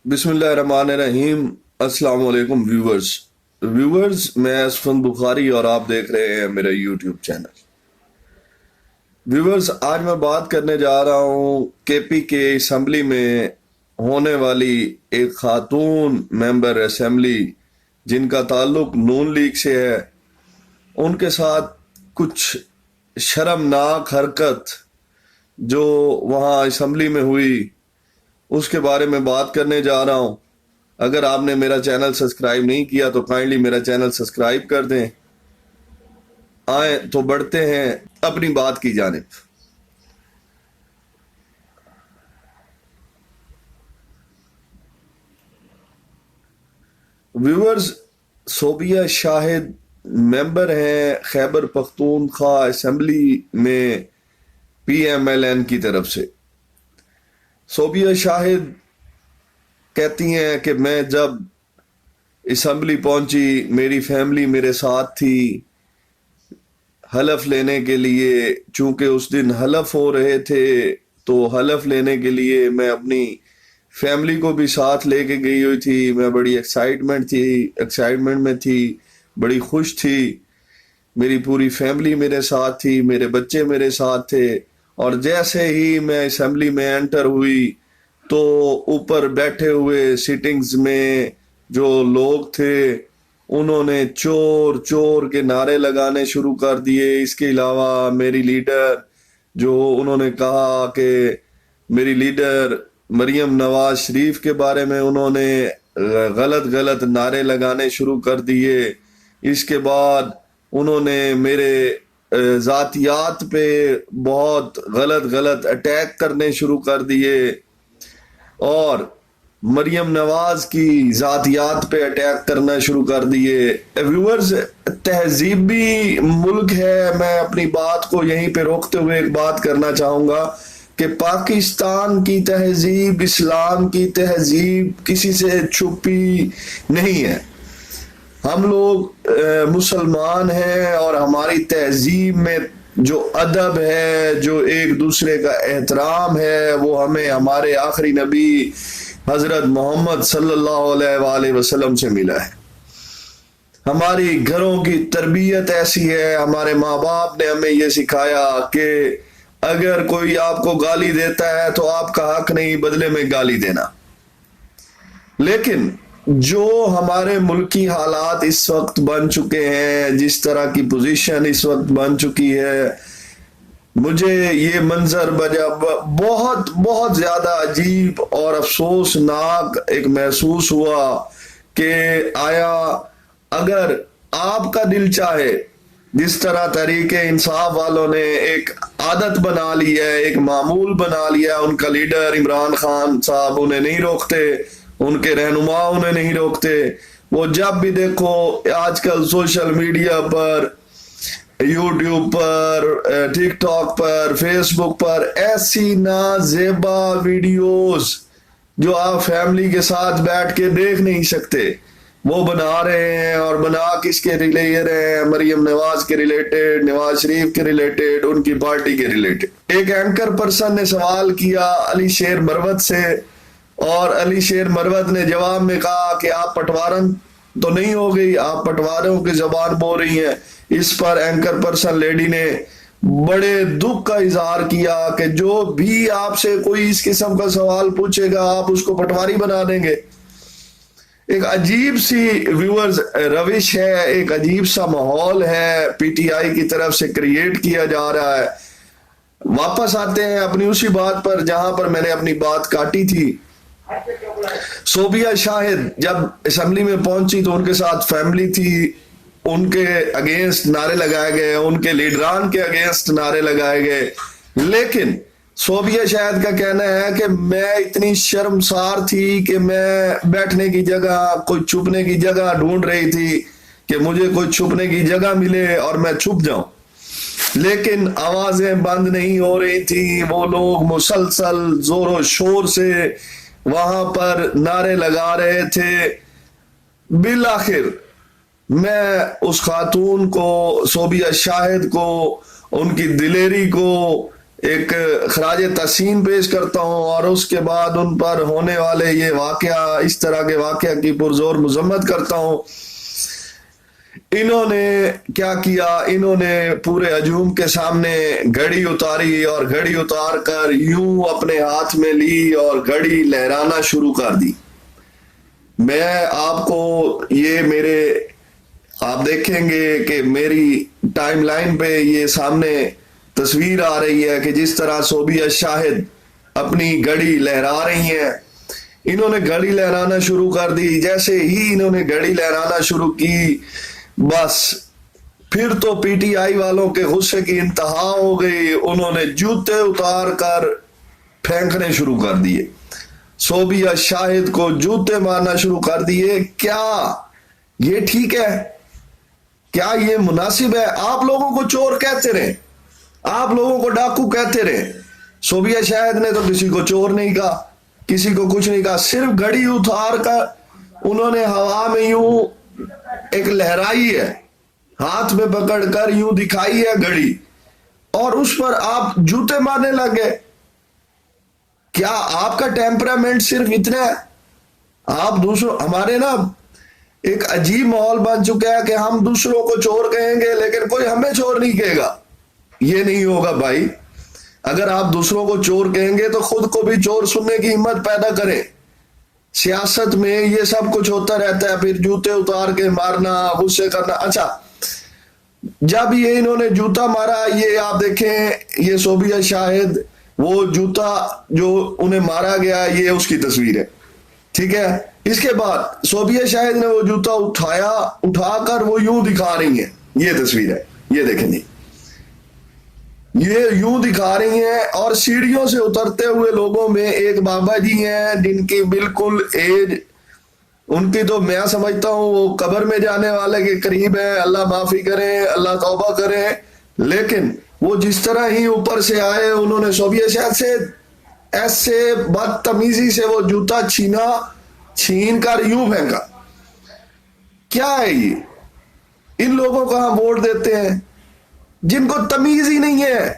बिस्मिल्लाहिर्रहमानिर्रहीम। अस्सलाम वालेकुम व्यूवर्स, मैं असफन बुखारी और आप देख रहे हैं मेरा यूट्यूब चैनल। व्यूवर्स, आज मैं बात करने जा रहा हूँ केपी के असम्बली में होने वाली एक खातून मेंबर असम्बली जिनका ताल्लुक नून लीग से है, उनके साथ कुछ शर्मनाक हरकत जो वहाँ असम्बली में हुई उसके बारे में बात करने जा रहा हूं। अगर आपने मेरा चैनल सब्सक्राइब नहीं किया तो काइंडली मेरा चैनल सब्सक्राइब कर दें। आए तो बढ़ते हैं अपनी बात की जानिब। व्यूअर्स, सोबिया शाहिद मेंबर हैं खैबर पख्तूनख्वा असेंबली में PMLN की तरफ से। सोबिया शाहिद कहती हैं कि मैं जब असम्बली पहुंची, मेरी फैमिली मेरे साथ थी हलफ लेने के लिए। चूंकि उस दिन हलफ हो रहे थे तो हलफ लेने के लिए मैं अपनी फैमिली को भी साथ लेके गई हुई थी। मैं बड़ी एक्साइटमेंट में थी, बड़ी खुश थी। मेरी पूरी फैमिली मेरे साथ थी, मेरे बच्चे मेरे साथ थे। और जैसे ही मैं असेंबली में एंटर हुई तो ऊपर बैठे हुए सिटिंग्स में जो लोग थे उन्होंने चोर चोर के नारे लगाने शुरू कर दिए। इसके अलावा मेरी लीडर, जो उन्होंने कहा कि मेरी लीडर मरियम नवाज शरीफ के बारे में उन्होंने गलत नारे लगाने शुरू कर दिए। इसके बाद उन्होंने मेरे जातियात पे बहुत गलत अटैक करने शुरू कर दिए और मरियम नवाज की जातियात पे अटैक करना शुरू कर दिए। व्यूअर्स, तहजीबी मुल्क है। मैं अपनी बात को यहीं पे रोकते हुए एक बात करना चाहूंगा कि पाकिस्तान की तहजीब, इस्लाम की तहजीब किसी से छुपी नहीं है। हम लोग मुसलमान हैं और हमारी तहजीब में जो अदब है, जो एक दूसरे का एहतराम है, वो हमें हमारे आखिरी नबी हजरत मोहम्मद सल्लल्लाहु अलैहि वसल्लम से मिला है। हमारी घरों की तरबियत ऐसी है, हमारे माँ बाप ने हमें ये सिखाया कि अगर कोई आपको गाली देता है तो आपका हक नहीं बदले में गाली देना। लेकिन जो हमारे मुल्क की हालात इस वक्त बन चुके हैं, जिस तरह की पोजीशन इस वक्त बन चुकी है, मुझे ये मंजर बहुत ज्यादा अजीब और अफसोसनाक एक महसूस हुआ कि आया अगर आपका दिल चाहे, जिस तरह तहरीके इंसाफ वालों ने एक आदत बना ली है, एक मामूल बना लिया, उनका लीडर इमरान खान साहब उन्हें नहीं रोकते, उनके रहनुमा उन्हें नहीं रोकते। वो जब भी देखो आजकल सोशल मीडिया पर, यूट्यूब पर, टिकटॉक पर, फेसबुक पर ऐसी नाजेबा वीडियोस जो आप फैमिली के साथ बैठ के देख नहीं सकते वो बना रहे हैं। और बना किसके रिलेटेड हैं? मरियम नवाज के रिलेटेड, नवाज शरीफ के रिलेटेड, उनकी पार्टी के रिलेटेड। एक एंकर पर्सन ने सवाल किया अली शेर मरवत से और अली शेर मरवत ने जवाब में कहा कि आप पटवारन तो नहीं हो गई, आप पटवारों की जबान बोल रही हैं। इस पर एंकर पर्सन लेडी ने बड़े दुख का इजहार किया कि जो भी आपसे कोई इस किस्म का सवाल पूछेगा आप उसको पटवारी बना देंगे। एक अजीब सी व्यूअर्स रविश है, एक अजीब सा माहौल है PTI की तरफ से क्रिएट किया जा रहा है। वापस आते हैं अपनी उसी बात पर जहां पर मैंने अपनी बात काटी थी। सोबिया शाहिद जब असेंबली में पहुंची तो उनके साथ फैमिली थी, उनके अगेंस्ट नारे लगाए गए, उनके लीडरान के अगेंस्ट नारे लगाए गए। लेकिन सोबिया शाहिद का कहना है कि मैं इतनी शर्मसार थी कि मैं बैठने की जगह, कोई छुपने की जगह ढूंढ रही थी कि मुझे कोई छुपने की जगह मिले और मैं छुप जाऊं। लेकिन आवाजें बंद नहीं हो रही थी। वो लोग मुसलसल जोरों शोर से वहां पर नारे लगा रहे थे। बिलाखिर मैं उस खातून को, सोबिया शाहिद को, उनकी दिलेरी को ایک خراج تحسین پیش کرتا ہوں اور اس کے بعد ان پر ہونے والے یہ واقعہ، اس طرح کے واقعہ کی پرزور مذمت کرتا ہوں۔ انہوں نے کیا کیا؟ انہوں نے پورے ہجوم کے سامنے گھڑی اتاری اور گھڑی اتار کر یوں اپنے ہاتھ میں لی اور گھڑی لہرانا شروع کر دی۔ میں آپ کو آپ دیکھیں گے کہ میری ٹائم لائن پہ یہ سامنے تصویر آ رہی ہے کہ جس طرح صوبیہ شاہد اپنی گھڑی لہرا رہی ہیں۔ انہوں نے گھڑی لہرانا شروع کر دی۔ جیسے ہی انہوں نے گھڑی لہرانا شروع کی، بس پھر تو پی ٹی آئی والوں کے غصے کی انتہا ہو گئی۔ انہوں نے جوتے اتار کر پھینکنے شروع کر دیے، صوبیہ شاہد کو جوتے مارنا شروع کر دیے۔ کیا یہ ٹھیک ہے؟ کیا یہ مناسب ہے؟ آپ لوگوں کو چور کہتے رہے، آپ لوگوں کو ڈاکو کہتے رہے، صوبیہ شاہد نے تو کسی کو چور نہیں کہا، کسی کو کچھ نہیں کہا، صرف گھڑی اتار کر انہوں نے ہوا میں یوں ایک لہرائی ہے، ہاتھ میں پکڑ کر یوں دکھائی ہے گھڑی، اور اس پر آپ جوتے مارنے لگے۔ کیا آپ کا ٹیمپرامنٹ صرف اتنا ہے؟ آپ ہمارے نا ایک عجیب ماحول بن چکا ہے کہ ہم دوسروں کو چور کہیں گے لیکن کوئی ہمیں چور نہیں کہے گا۔ یہ نہیں ہوگا بھائی، اگر آپ دوسروں کو چور کہیں گے تو خود کو بھی چور سننے کی ہمت پیدا کریں۔ سیاست میں یہ سب کچھ ہوتا رہتا ہے، پھر جوتے اتار کے مارنا، غصے کرنا۔ اچھا، جب یہ انہوں نے جوتا مارا، یہ آپ دیکھیں، یہ صوبیہ شاہد، وہ جوتا جو انہیں مارا گیا یہ اس کی تصویر ہے، ٹھیک ہے۔ اس کے بعد صوبیہ شاہد نے وہ جوتا اٹھا کر وہ یوں دکھا رہی ہیں، یہ تصویر ہے، یہ دیکھیں جی، یہ یوں دکھا رہی ہیں۔ اور سیڑھیوں سے اترتے ہوئے لوگوں میں ایک بابا جی ہیں جن کی بالکل ایج، ان کی تو میں سمجھتا ہوں وہ قبر میں جانے والے کے قریب ہے، اللہ معافی کرے، اللہ توبہ کرے، لیکن وہ جس طرح ہی اوپر سے آئے، انہوں نے صوبیہ شاہد سے ایسے بدتمیزی سے وہ جوتا چھین کر یوں پھینکا۔ کیا ہے یہ؟ ان لوگوں کو ہم ووٹ دیتے ہیں جن کو تمیز ہی نہیں ہے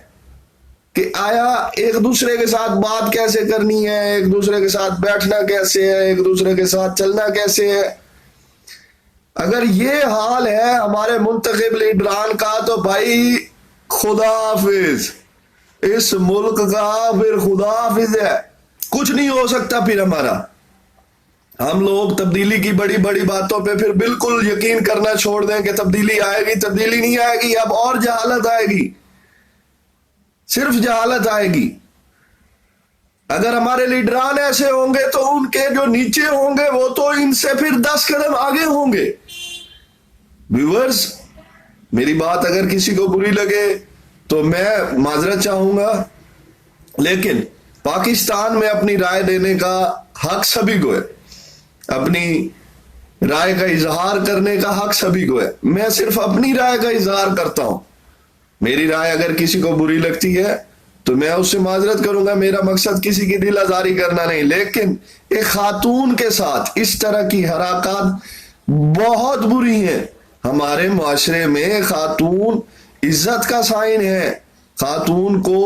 کہ آیا ایک دوسرے کے ساتھ بات کیسے کرنی ہے، ایک دوسرے کے ساتھ بیٹھنا کیسے ہے، ایک دوسرے کے ساتھ چلنا کیسے ہے۔ اگر یہ حال ہے ہمارے منتخب لیڈران کا تو بھائی خدا حافظ، اس ملک کا پھر خدا حافظ ہے، کچھ نہیں ہو سکتا پھر ہمارا۔ ہم لوگ تبدیلی کی بڑی بڑی باتوں پہ پھر بالکل یقین کرنا چھوڑ دیں کہ تبدیلی آئے گی، تبدیلی نہیں آئے گی، اب اور جہالت آئے گی، صرف جہالت آئے گی۔ اگر ہمارے لیڈران ایسے ہوں گے تو ان کے جو نیچے ہوں گے وہ تو ان سے پھر 10 قدم آگے ہوں گے۔ ویورز، میری بات اگر کسی کو بری لگے تو میں معذرت چاہوں گا، لیکن پاکستان میں اپنی رائے دینے کا حق سبھی کو ہے، اپنی رائے کا اظہار کرنے کا حق سبھی کو ہے۔ میں صرف اپنی رائے کا اظہار کرتا ہوں، میری رائے اگر کسی کو بری لگتی ہے تو میں اس سے معذرت کروں گا، میرا مقصد کسی کی دل آزاری کرنا نہیں، لیکن ایک خاتون کے ساتھ اس طرح کی حرکات بہت بری ہیں۔ ہمارے معاشرے میں خاتون عزت کا سائن ہے، خاتون کو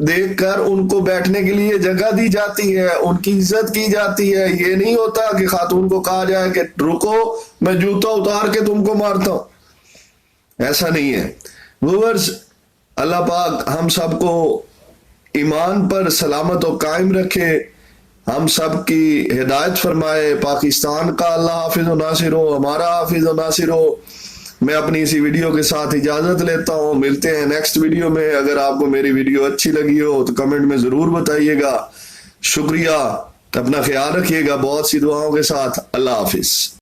دیکھ کر ان کو بیٹھنے کے لیے جگہ دی جاتی ہے، ان کی عزت کی جاتی ہے۔ یہ نہیں ہوتا کہ خاتون کو کہا جائے کہ رکو میں جوتا اتار کے تم کو مارتا ہوں، ایسا نہیں ہے۔ ویورز، اللہ پاک ہم سب کو ایمان پر سلامت و قائم رکھے، ہم سب کی ہدایت فرمائے۔ پاکستان کا اللہ حافظ و ناصر ہو، ہمارا حافظ و ناصر ہو۔ میں اپنی اسی ویڈیو کے ساتھ اجازت لیتا ہوں، ملتے ہیں نیکسٹ ویڈیو میں۔ اگر آپ کو میری ویڈیو اچھی لگی ہو تو کمنٹ میں ضرور بتائیے گا۔ شکریہ، اپنا خیال رکھیے گا، بہت سی دعاؤں کے ساتھ، اللہ حافظ۔